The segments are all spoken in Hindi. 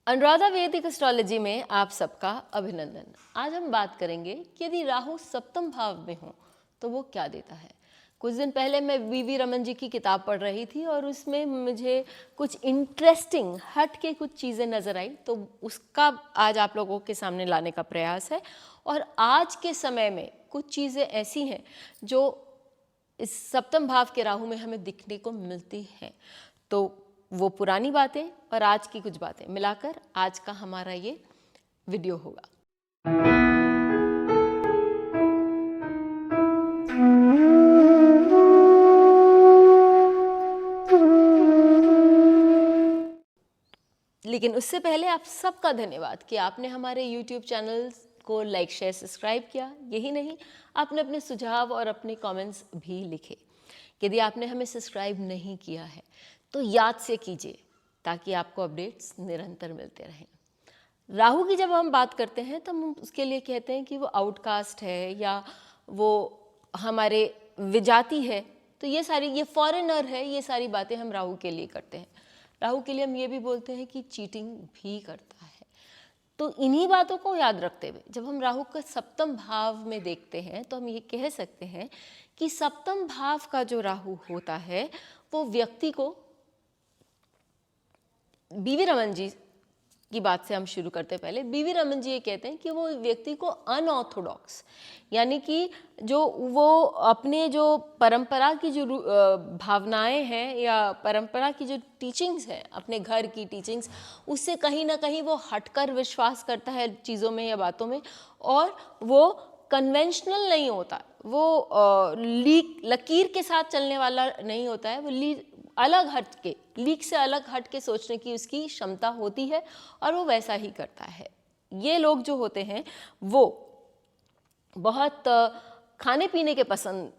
अनुराधा वैदिक एस्ट्रोलॉजी में आप सबका अभिनंदन। आज हम बात करेंगे कि यदि राहु सप्तम भाव में हो तो वो क्या देता है। कुछ दिन पहले मैं वी रमन जी की किताब पढ़ रही थी और उसमें मुझे कुछ इंटरेस्टिंग हट के कुछ चीज़ें नज़र आई, तो उसका आज आप लोगों के सामने लाने का प्रयास है। और आज के समय में कुछ चीज़ें ऐसी हैं जो इस सप्तम भाव के राहु में हमें दिखने को मिलती हैं, तो वो पुरानी बातें और आज की कुछ बातें मिलाकर आज का हमारा ये वीडियो होगा। लेकिन उससे पहले आप सबका धन्यवाद कि आपने हमारे YouTube चैनल को लाइक शेयर सब्सक्राइब किया। यही नहीं, आपने अपने सुझाव और अपने कमेंट्स भी लिखे। यदि आपने हमें सब्सक्राइब नहीं किया है तो याद से कीजिए ताकि आपको अपडेट्स निरंतर मिलते रहें। राहु की जब हम बात करते हैं तो हम उसके लिए कहते हैं कि वो आउटकास्ट है या वो हमारे विजाति है, तो ये फॉरेनर है, ये सारी बातें हम राहु के लिए करते हैं। राहु के लिए हम ये भी बोलते हैं कि चीटिंग भी करता है। तो इन्हीं बातों को याद रखते हुए जब हम राहु का सप्तम भाव में देखते हैं तो हम ये कह सकते हैं कि सप्तम भाव का जो राहु होता है वो व्यक्ति को, वी रमन जी की बात से हम शुरू करते हैं। पहले वी रमन जी ये कहते हैं कि वो व्यक्ति को अनऑर्थोडॉक्स, यानी कि जो वो अपने जो परंपरा की जो भावनाएं हैं या परंपरा की जो टीचिंग्स हैं, अपने घर की टीचिंग्स, उससे कहीं ना कहीं वो हटकर विश्वास करता है चीज़ों में या बातों में, और वो कन्वेंशनल नहीं होता, वो लकीर के साथ चलने वाला नहीं होता है, वो अलग हट के, लीक से अलग हट के सोचने की उसकी क्षमता होती है और वो वैसा ही करता है। ये लोग जो होते हैं वो बहुत खाने पीने के पसंद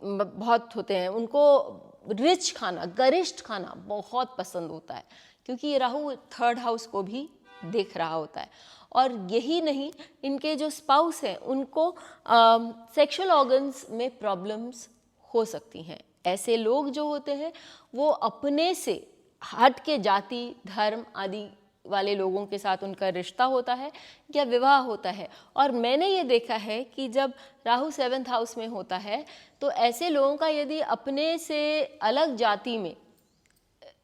बहुत होते हैं, उनको रिच खाना, गरिष्ठ खाना बहुत पसंद होता है, क्योंकि ये राहु थर्ड हाउस को भी देख रहा होता है। और यही नहीं, इनके जो स्पाउस हैं उनको सेक्सुअल ऑर्गन्स में प्रॉब्लम्स हो सकती हैं। ऐसे लोग जो होते हैं वो अपने से हट के जाति धर्म आदि वाले लोगों के साथ उनका रिश्ता होता है या विवाह होता है। और मैंने ये देखा है कि जब राहु 7th हाउस में होता है तो ऐसे लोगों का यदि अपने से अलग जाति में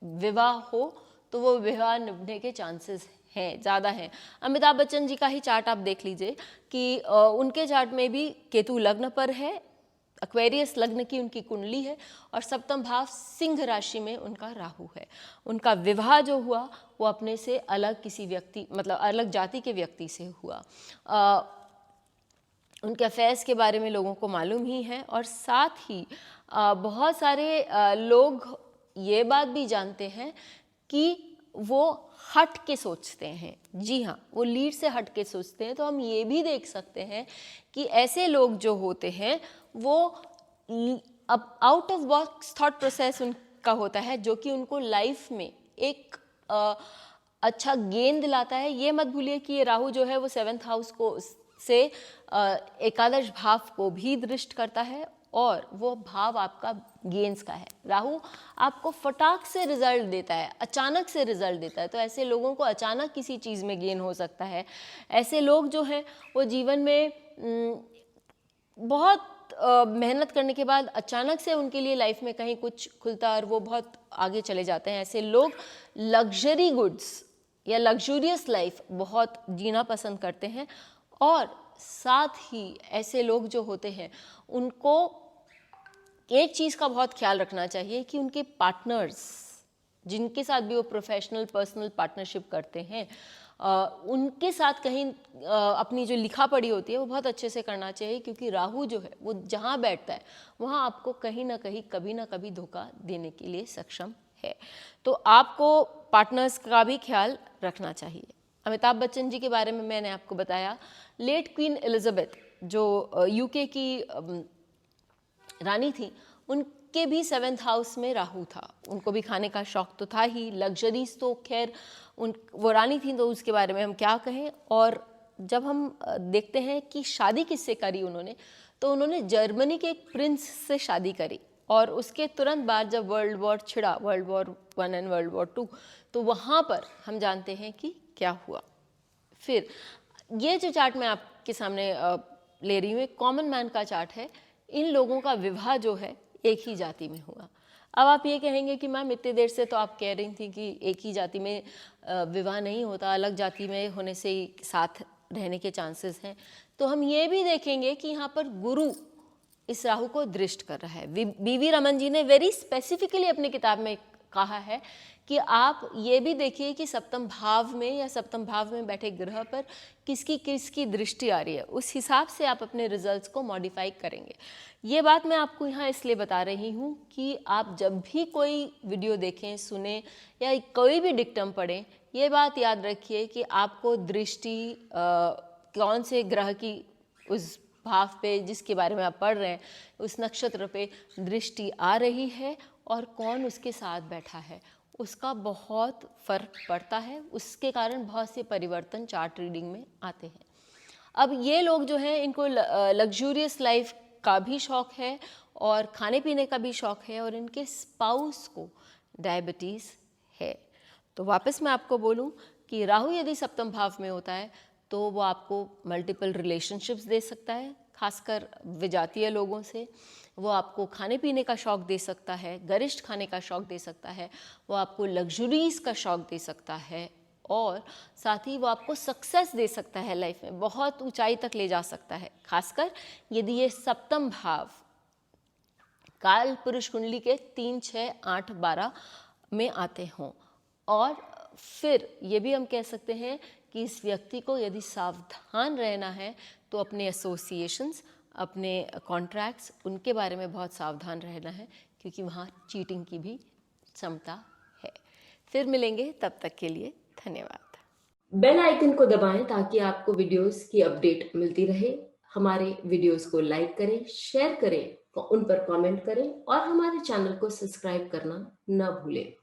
विवाह हो तो वो विवाह निभने के चांसेस हैं, ज़्यादा हैं। अमिताभ बच्चन जी का ही चार्ट आप देख लीजिए कि उनके चार्ट में भी केतु लग्न पर है, एक्वेरियस लग्न की उनकी कुंडली है और सप्तम भाव सिंह राशि में उनका राहु है। उनका विवाह जो हुआ वो अपने से अलग किसी व्यक्ति, मतलब अलग जाति के व्यक्ति से हुआ। उनके अफेयर्स के बारे में लोगों को मालूम ही है। और साथ ही बहुत सारे लोग ये बात भी जानते हैं कि वो हट के सोचते हैं। जी हाँ, वो लीड से हट के सोचते हैं। तो हम ये भी देख सकते हैं कि ऐसे लोग जो होते हैं वो अब out of box thought process उनका होता है, जो कि उनको लाइफ में एक अच्छा गेन दिलाता है। ये मत भूलिए कि ये राहु जो है वो 7th हाउस को से एकादश भाव को भी दृष्ट करता है और वो भाव आपका गेन्स का है। राहु आपको फटाक से रिजल्ट देता है, अचानक से रिजल्ट देता है। तो ऐसे लोगों को अचानक किसी चीज़ में गेन हो सकता है। ऐसे लोग जो हैं वो जीवन में बहुत मेहनत करने के बाद अचानक से उनके लिए लाइफ में कहीं कुछ खुलता है और वो बहुत आगे चले जाते हैं। ऐसे लोग लग्जरी गुड्स या लग्जूरियस लाइफ बहुत जीना पसंद करते हैं। और साथ ही ऐसे लोग जो होते हैं उनको एक चीज़ का बहुत ख्याल रखना चाहिए कि उनके पार्टनर्स, जिनके साथ भी वो प्रोफेशनल पर्सनल पार्टनरशिप करते हैं, उनके साथ कहीं अपनी जो लिखा पढ़ी होती है वो बहुत अच्छे से करना चाहिए, क्योंकि राहु जो है वो जहाँ बैठता है वहाँ आपको कहीं ना कहीं कभी ना कभी धोखा देने के लिए सक्षम है। तो आपको पार्टनर्स का भी ख्याल रखना चाहिए। अमिताभ बच्चन जी के बारे में मैंने आपको बताया। लेट क्वीन एलिजाबेथ जो यूके की रानी थी, उनके भी 7th हाउस में राहु था। उनको भी खाने का शौक तो था ही, लग्जरीज तो खैर वो रानी थी तो उसके बारे में हम क्या कहें। और जब हम देखते हैं कि शादी किससे करी उन्होंने, तो उन्होंने जर्मनी के एक प्रिंस से शादी करी और उसके तुरंत बाद जब वर्ल्ड वॉर छिड़ा, world war 1 and world war 2, तो वहाँ पर हम जानते हैं कि क्या हुआ। फिर ये जो चार्ट मैं आपके सामने ले रही हूँ, कॉमन मैन का चार्ट है। इन लोगों का विवाह जो है एक ही जाति में हुआ। अब आप ये कहेंगे कि मैम इतनी देर से तो आप कह रही थी कि एक ही जाति में विवाह नहीं होता, अलग जाति में होने से ही साथ रहने के चांसेस हैं। तो हम ये भी देखेंगे कि यहाँ पर गुरु इस राहु को दृष्ट कर रहा है। बीवी रमन जी ने वेरी स्पेसिफिकली अपनी किताब में कहा है कि आप ये भी देखिए कि सप्तम भाव में या सप्तम भाव में बैठे ग्रह पर किसकी किसकी दृष्टि आ रही है, उस हिसाब से आप अपने रिजल्ट्स को मॉडिफाई करेंगे। ये बात मैं आपको यहाँ इसलिए बता रही हूँ कि आप जब भी कोई वीडियो देखें, सुने या कोई भी डिक्टम पढ़ें, ये बात याद रखिए कि आपको दृष्टि कौन से ग्रह की उस भाव पे जिसके बारे में आप पढ़ रहे हैं, उस नक्षत्र पे दृष्टि आ रही है और कौन उसके साथ बैठा है, उसका बहुत फर्क पड़ता है। उसके कारण बहुत से परिवर्तन चार्ट रीडिंग में आते हैं। अब ये लोग जो हैं, इनको लग्जूरियस लाइफ का भी शौक है और खाने पीने का भी शौक है, और इनके स्पाउस को डायबिटीज़ है। तो वापस मैं आपको बोलूं कि राहु यदि सप्तम भाव में होता है तो वो आपको मल्टीपल रिलेशनशिप्स दे सकता है, खासकर विजातीय लोगों से। वो आपको खाने पीने का शौक़ दे सकता है, गरिष्ठ खाने का शौक़ दे सकता है, वो आपको लग्जरीज़ का शौक़ दे सकता है, और साथ ही वो आपको सक्सेस दे सकता है, लाइफ में बहुत ऊंचाई तक ले जा सकता है, खासकर यदि ये सप्तम भाव काल पुरुष कुंडली के 3, 6, 8, 12 में आते हों। और फिर ये भी हम कह सकते हैं कि इस व्यक्ति को यदि सावधान रहना है तो अपने एसोसिएशंस, अपने कॉन्ट्रैक्ट्स, उनके बारे में बहुत सावधान रहना है, क्योंकि वहाँ चीटिंग की भी क्षमता है। फिर मिलेंगे, तब तक के लिए धन्यवाद। बेल आइकन को दबाएं ताकि आपको वीडियोस की अपडेट मिलती रहे। हमारे वीडियोस को लाइक करें, शेयर करें, उन पर कमेंट करें और हमारे चैनल को सब्सक्राइब करना न भूलें।